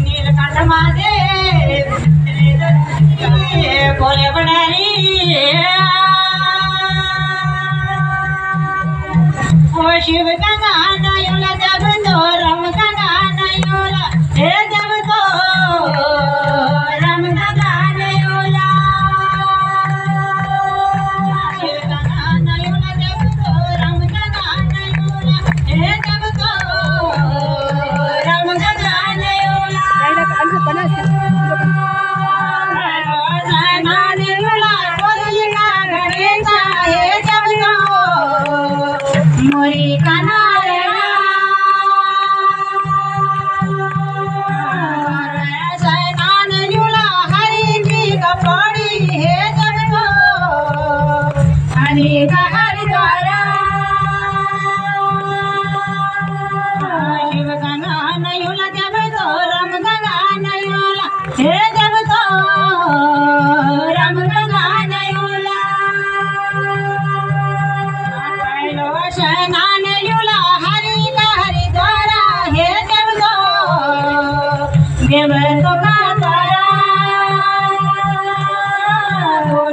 नीलकंठ महादेव बोले बनारी ओ शिव का गाना योला जब तो राम का गाना योला हे जब तो राम का गाना योला शिव का गाना योला जब तो राम का गाना योला हे जब तो राम का गाना योला गाना योला बोलिया गणेशा हे जब तो मोरी कनारे सैनान झूला हरि जी का पौड़ी है जब तो हरि का हरिद्वारा शिव का गाना झूला जब तो राम का गाना झूला है जब तो राम का गाना झूला सैनान झूला हरि का हरिद्वारा है जब तो देव तो का तारा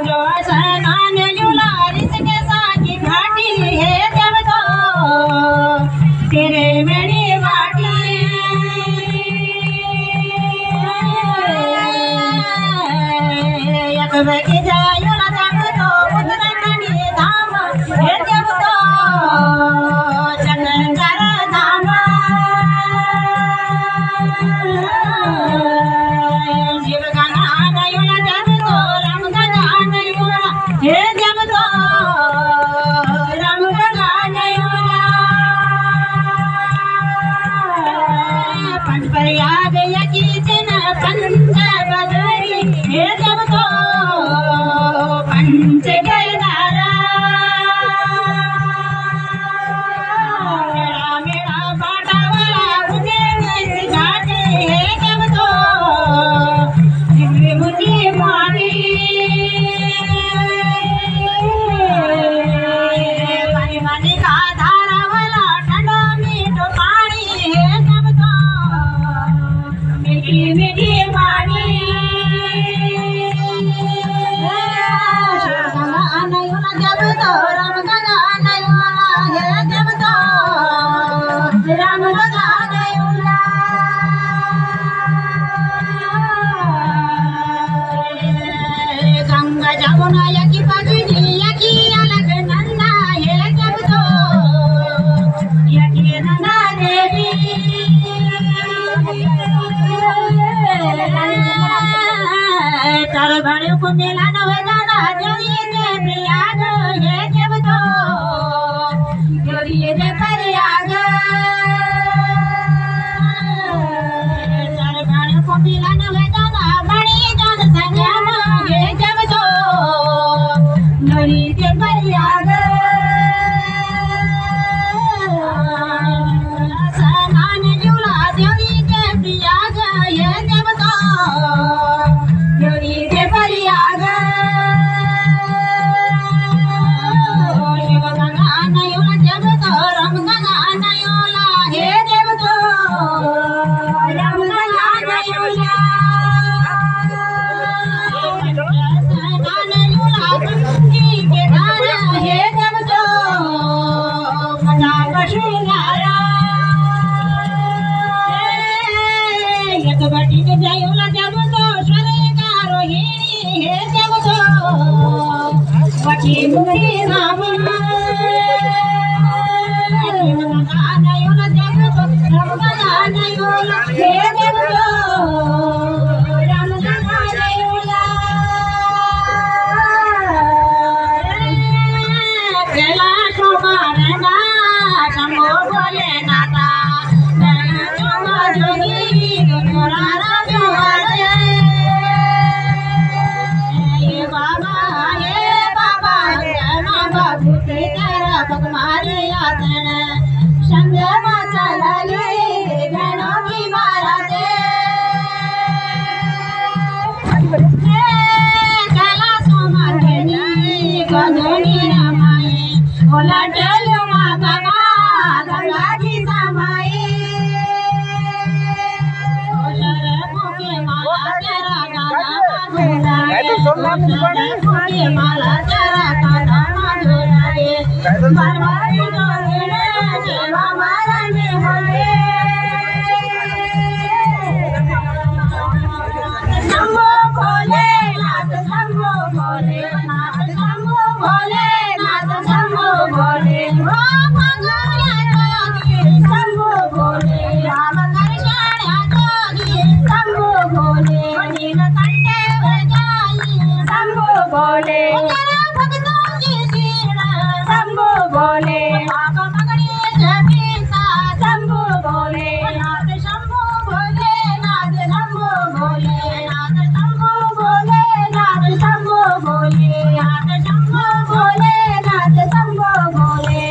जो सैनान झूला ऋषिकेश की घाटी है जब तो तेरे मेरी बाटी की जायूला जब तो उत्तराखंडी धाम है जब तो चंद्र धाम शिव का गाना योला जब तो राम का गाना योला है जब तो राम का गाना योला पंच प्रयाग यकी चिन पंच बदरी है जब तो पंच केदारा मेरा बाटा वाला मुझे घाटे है जब तो मुझे मानी पानी पानी का धारा वाला ठंडा मीठो पानी है जब तो मीठी मीठी पानी जब तो राम का गाना योला है जब तो राम का गाना योला गंगा जमुना यकी पगड़ी यकी अलग नंदा है जब तो यकी नंदा देवी तार बड़े को मेला न हो जाना जोड़ी दे प्रयाग है जब तो जोड़ी दे प्रयाग तार बड़े को मेला न हो जाना बड़ी जान संगम है जब तो जोड़ी दे प्रयाग सनान झूला जोड़ी दे प्रयाग है जब तो जोड़ी दे प्रयाग शिव का गाना योला जब तो राम का गाना योला है जब तो राम का गाना योला सैनान झूला जी के गाना है जब तो मजा बशुनारा एक बटी के जायोला जब तो स्वर्ग का रोहिणी है जब तो बटी मुखी राम गाना योला जब तो राम का गाना योला है जब तो राम का गाना योला कैलाश मारना शंभो बोले नाता जोगी गोरा ये बाबा बाबा बाबू लाटेल माता गंगाजी समाई माला तेरा गाना माधुराए शंभो भोले नाथ शंभो भोले नाथ शंभो भोले नाथ शंभो भोले शंभो भोले राम शंभो भोले नीलकंठे शंभो भोले भक्तों की शंभो भोले शंभो भोले नाथ शंभो भोले नाथ शंभो भोले नाथ शंभो भोले नाथ शंभो भोले नाथ शंभो भोले नाथ शंभो भोले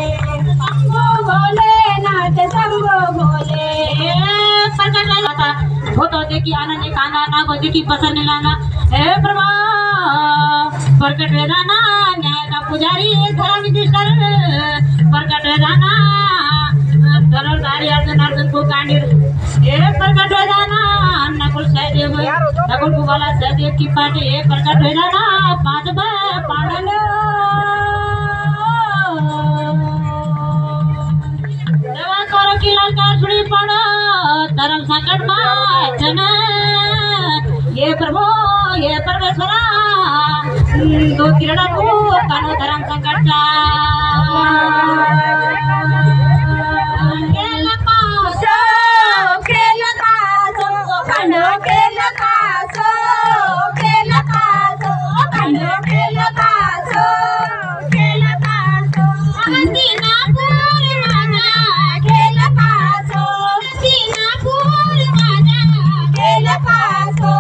शंभो भोले नाथ शंभो भोले प्रकट लता होतो देखी आनंद काना नागो देखी पसंद लाना हे प्रभा प्रकट वेदाना न्याय का पुजारी धर्म निष्ठर प्रकट वेदाना धर्मधारी अर्जुन अर्जुन को कांडीर हे प्रकट वेदाना नकुल सहदेव नकुल कुवाला सहदेव की पाटे हे प्रकट वेदाना पांच पाड़ल देवा करो की ललकार सुनी पड़ो धर्म संकट माचन ये प्रभु ये परमेश्वरा दो किरण को कानो धर्म संकट चा खेल पासो खंडो खेल पासो खंडो खेल पासो हस्तिनापुर राजा खेल पासो हस्तिनापुर राजा खेल पासो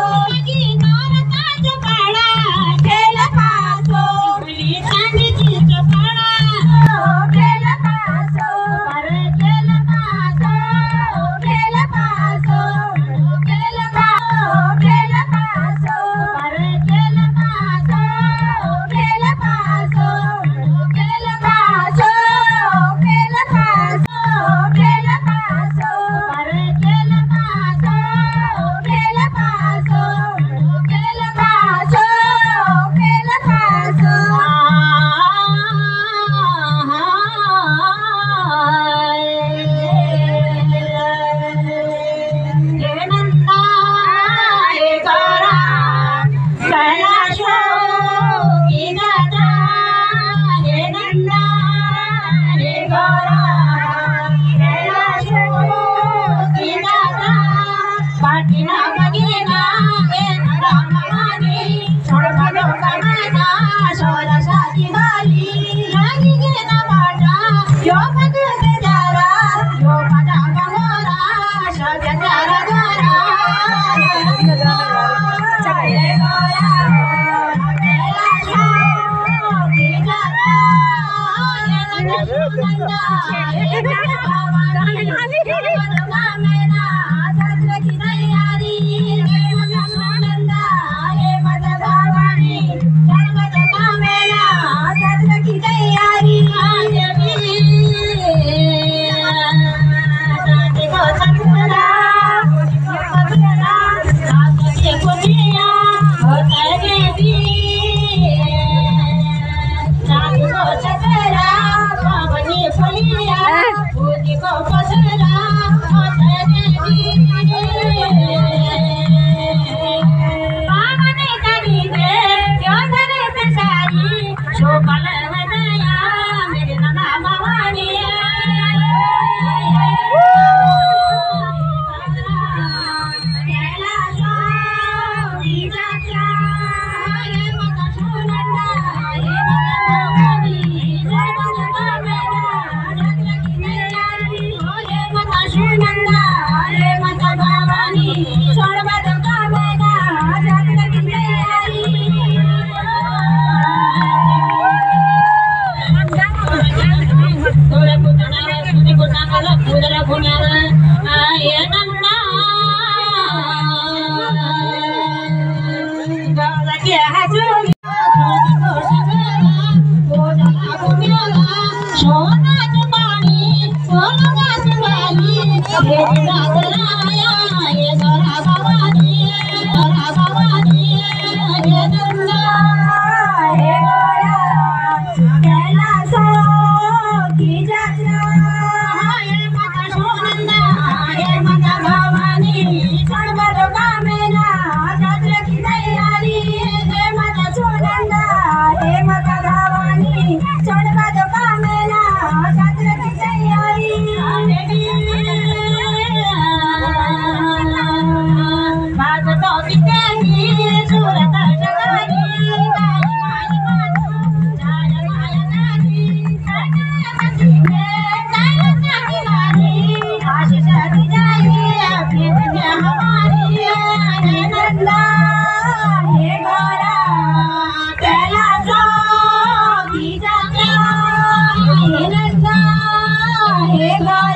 नौरताज पाड़ा खेल पासो चांदी की चपाड़ा खेल पासो पर खेल पासो खेल पासो खेल पासो खेल पासो पर खेल पासो खेल पासो खेल पासो खेल पासो खेल पासो पर खेल पासो खेल पासो खेल पासो खेल पासो हे नंदा हे गौरा कैलाशो की दादा हे नंदा हे गौरा कैलाशो की दादा पाटीना बगीना हे नंदा ममानी छोड़ भलो कमाना सोला साथी वाली लागी गे ना बाटा यो भगत जारा यो पदा गमोरा शब्द जारा द्वारा चाहे गोया कैलाशो की दादा हे नंदा हे भगवानी मेरा सत्र की तैयारी हे नंदा हे भगवानी सर्वत मेरा सत्र की तैयारी को संतरा को दिया होता है देवी रात को चतरा बनी फलिया बुद्धि को पसरा होता है देवी पावने करी दे योधरे से सारी शोभल वदया मेरे नंदा भवानी कैलाशो की जात्रा हे माता सुनंदा हे माता भवानी सर्वत मेरा सत्र की तैयारी हे माता सुनंदा हे माता भवानी सर्वत मेरा सत्र की तैयारी तोरे पुतना सुनी को सांगला पूजला पुण्याला हे नंदा गाला के हाजू सोनाचं पाणी सोनगाच झाली हे गाजराया हे गरा भवानी हे गंगा हे गोरा कैलास की जत्रा हे माता सोनंदा हे माता भवानी सर्वद कामेला जत्रा की तैयारी हे माता सोनंदा हे माता भवानी सर्वद कामेला जत्रा की तैयारी भागतो किती सुरत जगानी गाई माई झाड माया नादी सगळ्याची कैलासाची वारी आशीष दी जाई फिर हमारी हे नंदा हे गोरा कैलास की जत्रा हे नंदा हे गोरा